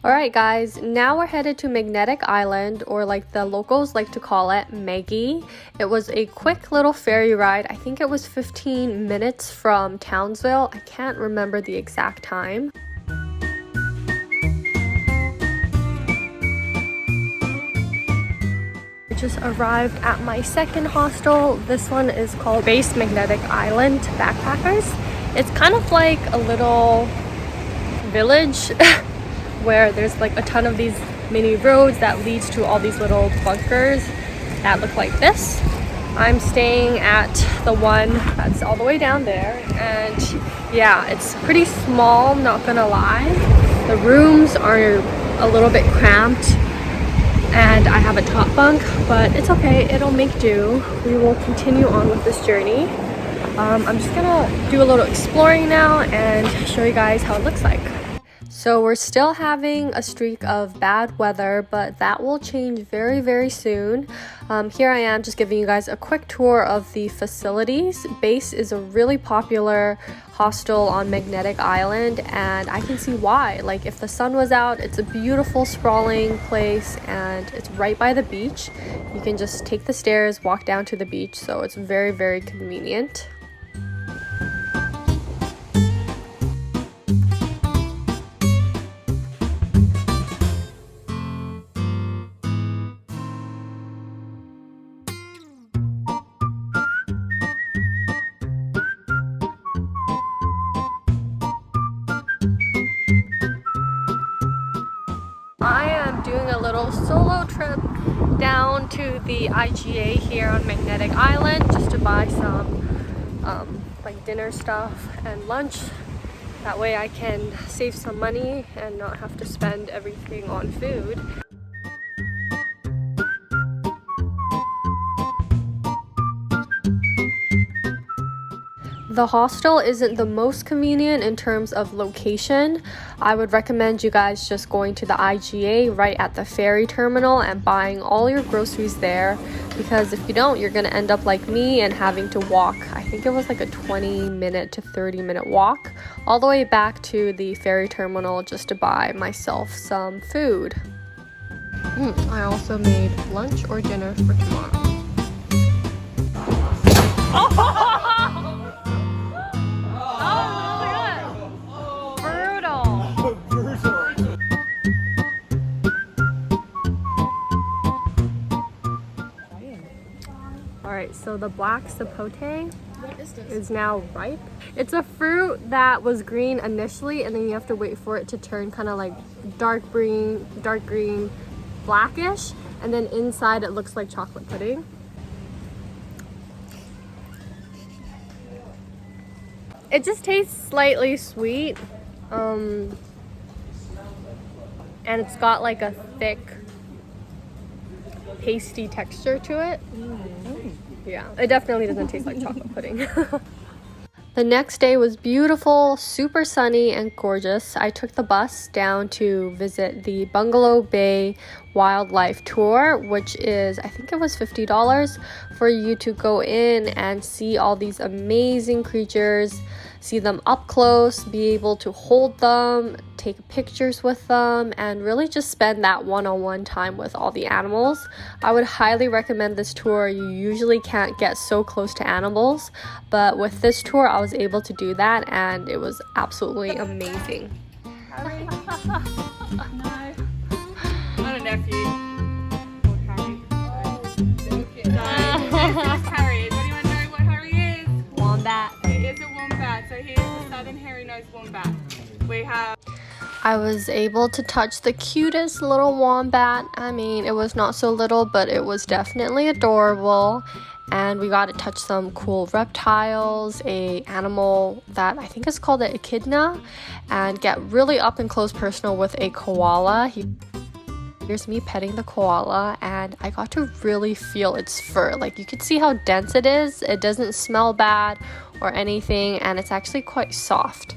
Alright guys, now we're headed to Magnetic Island, or like the locals like to call it, Maggie. It was a quick little ferry ride. I think it was 15 minutes from Townsville. I can't remember the exact time. I just arrived at my second hostel. This one is called Base Magnetic Island Backpackers. It's kind of like a little village where there's like a ton of these mini roads that leads to all these little bunkers that look like this. I'm staying at the one that's all the way down there, and yeah, it's pretty small, not gonna lie. The rooms are a little bit cramped and I have a top bunk, but it's okay, it'll make do. We will continue on with this journey. I'm just gonna do a little exploring now and show you guys how it looks like. So we're still having a streak of bad weather, but that will change very, very soon. Here I am just giving you guys a quick tour of the facilities. Base is a really popular hostel on Magnetic Island, and I can see why. Like, if the sun was out, it's a beautiful sprawling place and it's right by the beach. You can just take the stairs, walk down to the beach, so it's very, very convenient. I am doing a little solo trip down to the IGA here on Magnetic Island just to buy some like dinner stuff and lunch. That way I can save some money and not have to spend everything on food. The hostel isn't the most convenient in terms of location. I would recommend you guys just going to the IGA right at the ferry terminal and buying all your groceries there, because if you don't, you're gonna end up like me and having to walk. I think it was like a 20-minute to 30-minute walk all the way back to the ferry terminal just to buy myself some food. I also made lunch or dinner for tomorrow. Alright, so the black sapote is now ripe. It's a fruit that was green initially, and then you have to wait for it to turn kind of like dark green, blackish, and then inside it looks like chocolate pudding. It just tastes slightly sweet, and it's got like a thick, pasty texture to it. Yeah, it definitely doesn't taste like chocolate pudding. The next day was beautiful, super sunny and gorgeous. I took the bus down to visit the Bungalow Bay Wildlife Tour, which is, I think it was $50 for you to go in and see all these amazing creatures, see them up close, be able to hold them, take pictures with them, and really just spend that one-on-one time with all the animals. I would highly recommend this tour. You usually can't get so close to animals, but with this tour I was able to do that, and it was absolutely amazing. Harry? No. Not a nephew. Or Harry. No. This is Harry. Does anyone know what Harry is? Wombat. He is a wombat. So here's the southern hairy-nosed wombat. We have... I was able to touch the cutest little wombat. I mean, it was not so little, but it was definitely adorable. And we got to touch some cool reptiles, a animal that I think is called an echidna, and get really up and close personal with a koala. Here's me petting the koala, and I got to really feel its fur. Like, you could see how dense it is. It doesn't smell bad or anything, and it's actually quite soft.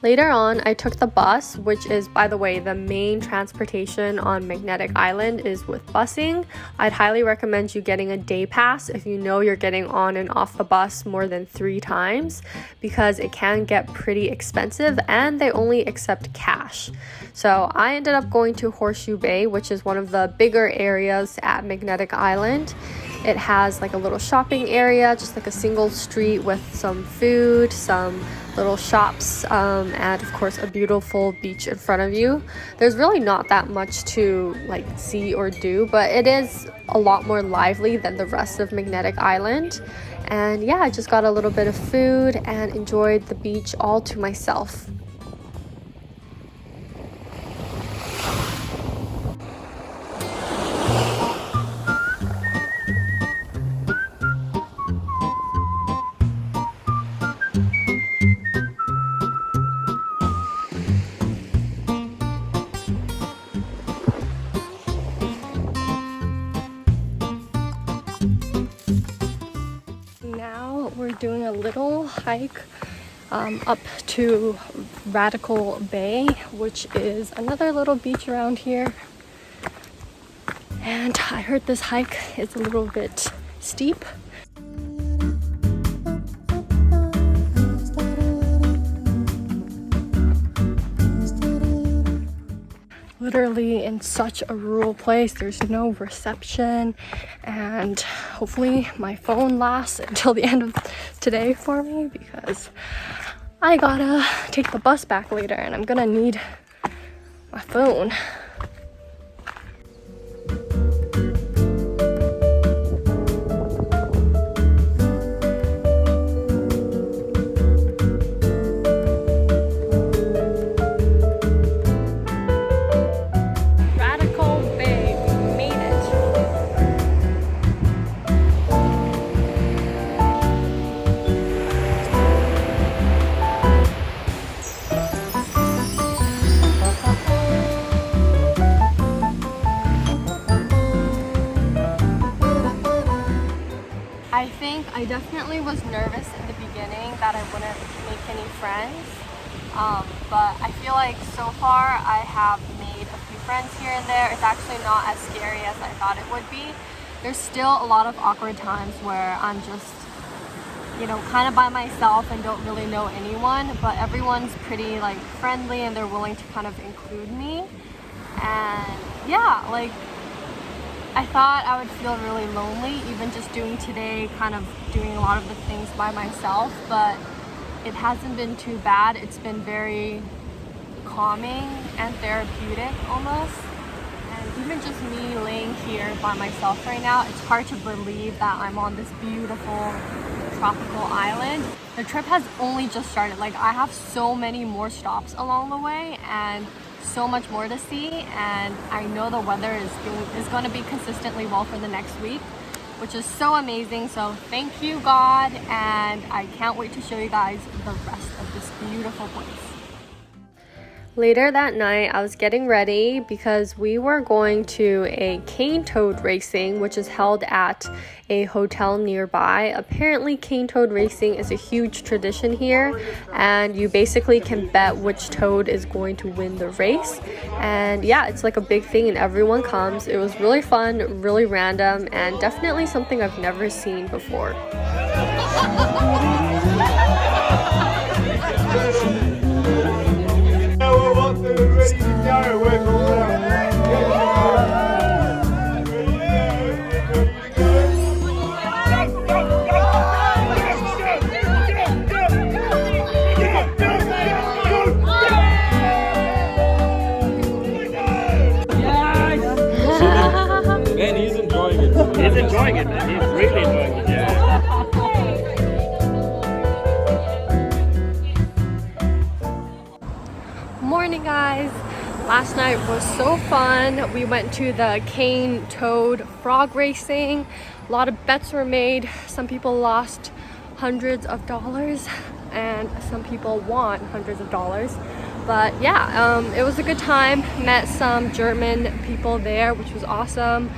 Later on, I took the bus, which is, by the way, the main transportation on Magnetic Island is with busing. I'd highly recommend you getting a day pass if you know you're getting on and off the bus more than 3 times, because it can get pretty expensive and they only accept cash. So I ended up going to Horseshoe Bay, which is one of the bigger areas at Magnetic Island. It has like a little shopping area, just like a single street with some food, some little shops, and of course a beautiful beach in front of you. There's really not that much to like see or do, but it is a lot more lively than the rest of Magnetic Island. And yeah, I just got a little bit of food and enjoyed the beach all to myself. Now we're doing a little hike up to Radical Bay, which is another little beach around here. And I heard this hike is a little bit steep. Literally in such a rural place, there's no reception, and hopefully my phone lasts until the end of today for me, because I gotta take the bus back later and I'm gonna need my phone. I definitely was nervous in the beginning that I wouldn't make any friends, but I feel like so far I have made a few friends here and there. It's actually not as scary as I thought it would be. There's still a lot of awkward times where I'm just, you know, kind of by myself and don't really know anyone, but everyone's pretty like friendly and they're willing to kind of include me. And yeah, like I thought I would feel really lonely even just doing today, kind of doing a lot of the things by myself, but it hasn't been too bad. It's been very calming and therapeutic almost. And even just me laying here by myself right now, it's hard to believe that I'm on this beautiful tropical island. The trip has only just started. Like, I have so many more stops along the way and so much more to see, and I know the weather is going to be consistently well for the next week, which is so amazing. So thank you, God, and I can't wait to show you guys the rest of this beautiful place. Later that night, I was getting ready because we were going to a cane toad racing, which is held at a hotel nearby. Apparently, cane toad racing is a huge tradition here, and you basically can bet which toad is going to win the race. And yeah, it's like a big thing and everyone comes. It was really fun, really random, and definitely something I've never seen before. Ready to go, we're Man, he's enjoying it. He's enjoying it, man. He's really enjoying it. Yeah. Morning, guys. Last night was so fun. We went to the cane toad frog racing. A lot of bets were made. Some people lost hundreds of dollars and some people won hundreds of dollars. But yeah, it was a good time. Met some German people there, which was awesome.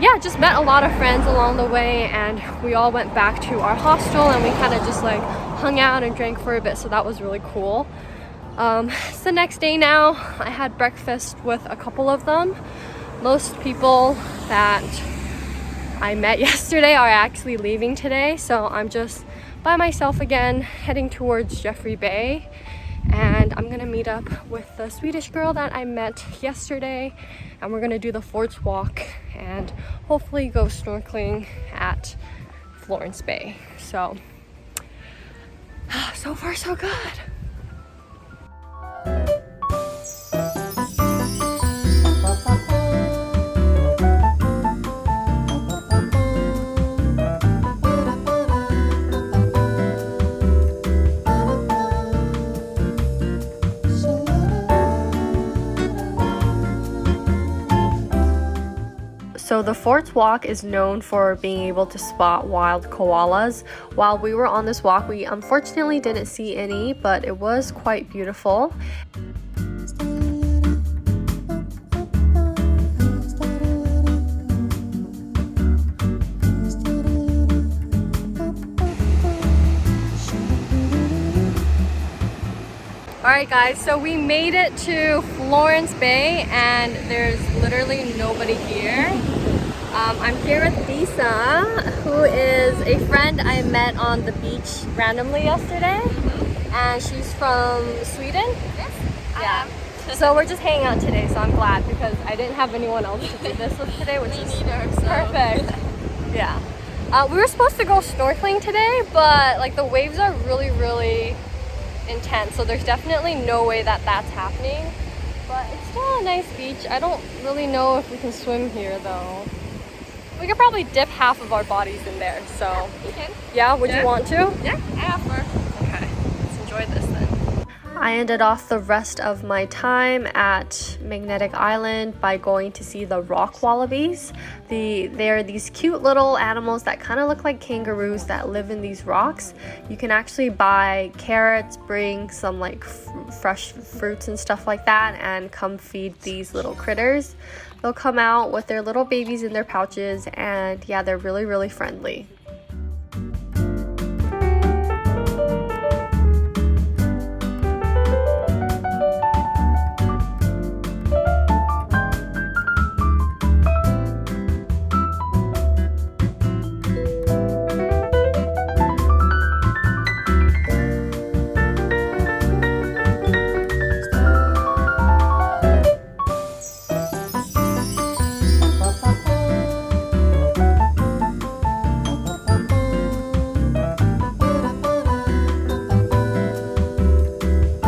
yeah, just met a lot of friends along the way, and we all went back to our hostel and we kind of just like hung out and drank for a bit, so that was really cool. It's the next day now. I had breakfast with a couple of them. Most people that I met yesterday are actually leaving today, so I'm just by myself again, heading towards Jeffrey Bay, and I'm gonna meet up with the Swedish girl that I met yesterday, and we're gonna do the Forts Walk and hopefully go snorkeling at Florence Bay. So far so good. So the Forts Walk is known for being able to spot wild koalas. While we were on this walk, we unfortunately didn't see any, but it was quite beautiful. Alright guys, so we made it to Florence Bay and there's literally nobody here. I'm here with Lisa, who is a friend I met on the beach randomly yesterday. And she's from Sweden? Yes, yeah. So we're just hanging out today, so I'm glad because I didn't have anyone else to do this with today, which is perfect. Yeah. We were supposed to go snorkeling today, but like the waves are really intense, so there's definitely no way that that's happening, but it's still a nice beach. I don't really know if we can swim here though. We could probably dip half of our bodies in there, so Yeah, you can. yeah, would you want to? Yeah, I offer. Okay, let's enjoy this then. I ended off the rest of my time at Magnetic Island by going to see the rock wallabies. They're these cute little animals that kind of look like kangaroos that live in these rocks. You can actually buy carrots, bring some like fresh fruits and stuff like that, and come feed these little critters. They'll come out with their little babies in their pouches, and yeah, they're really friendly.